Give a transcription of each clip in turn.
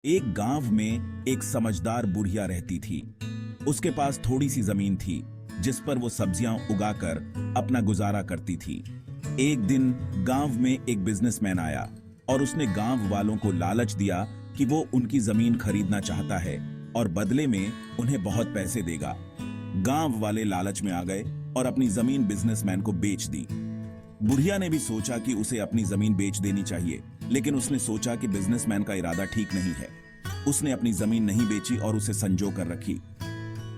एक गांव में एक समझदार बुढ़िया रहती थी। उसके पास थोड़ी सी जमीन थी जिस पर वो सब्जियां उगाकर अपना गुजारा करती थी। एक दिन गांव में एक बिजनेसमैन आया और उसने गांव वालों को लालच दिया कि वो उनकी जमीन खरीदना चाहता है और बदले में उन्हें बहुत पैसे देगा। गांव वाले लालच में आ गए और अपनी जमीन बिजनेसमैन को बेच दी। बुढ़िया ने भी सोचा कि उसे अपनी जमीन बेच देनी चाहिए, लेकिन उसने सोचा कि बिजनेसमैन का इरादा ठीक नहीं है। उसने अपनी जमीन नहीं बेची और उसे संजो कर रखी।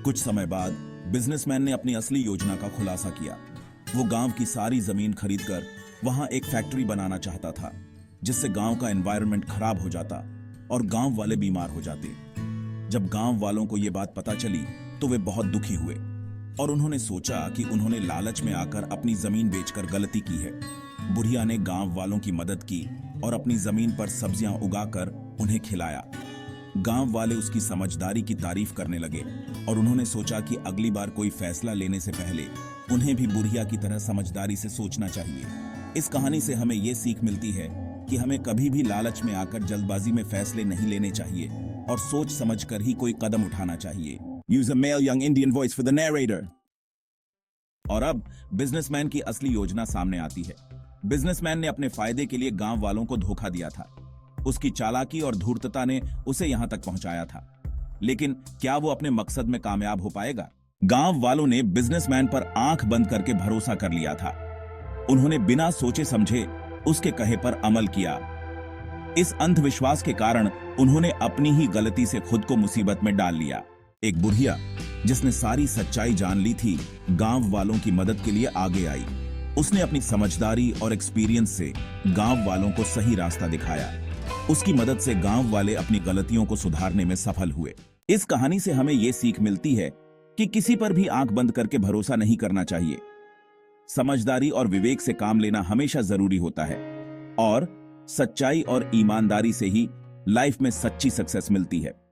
कुछ समय बाद बिजनेसमैन ने अपनी असली योजना का खुलासा किया। वो गांव की सारी जमीन खरीदकर वहां एक फैक्ट्री बनाना चाहता था, जिससे गांव का एनवायरनमेंट खराब हो जाता और गांव वाले बीमार हो जाते। जब गांव वालों को यह बात पता चली तो वे बहुत दुखी हुए और उन्होंने सोचा कि उन्होंने लालच में आकर अपनी जमीन बेचकर गलती की है। बुढ़िया ने गांव वालों की मदद की और अपनी जमीन पर सब्जियां उगाकर उन्हें खिलाया। गांव वाले उसकी समझदारी की तारीफ करने लगे और उन्होंने सोचा कि अगली बार कोई फैसला लेने से पहले उन्हें भी बुढ़िया की तरह समझदारी से सोचना चाहिए। इस कहानी से हमें यह सीख मिलती है कि हमें कभी भी लालच में आकर जल्दबाजी में फैसले नहीं लेने चाहिए और सोच समझकर ही कोई कदम उठाना चाहिए। Use a male young Indian voice for the narrator. और अब बिजनेसमैन की असली योजना सामने आती है। बिजनेसमैन ने अपने फायदे के लिए गांव वालों को धोखा दिया था। उसकी चालाकी और धूर्तता ने उसे यहां तक पहुंचाया था। लेकिन क्या वो अपने मकसद में कामयाब हो पाएगा? गांव वालों ने बिजनेसमैन पर आंख बंद करके भरोसा कर लिया था। उन्होंने बिना सोचे समझे उसके कहे पर अमल किया। इस अंधविश्वास के कारण उन्होंने अपनी ही गलती से खुद को मुसीबत में डाल लिया। एक बुढ़िया जिसने सारी सच्चाई जान ली थी, गांव वालों की मदद के लिए आगे आई। उसने अपनी समझदारी और एक्सपीरियंस से गांव वालों को सही रास्ता दिखाया। उसकी मदद से गांव वाले अपनी गलतियों को सुधारने में सफल हुए। इस कहानी से हमें यह सीख मिलती है कि किसी पर भी आंख बंद करके भरोसा नहीं करना चाहिए। समझदारी और विवेक से काम लेना हमेशा जरूरी होता है और सच्चाई और ईमानदारी से ही लाइफ में सच्ची सक्सेस मिलती है।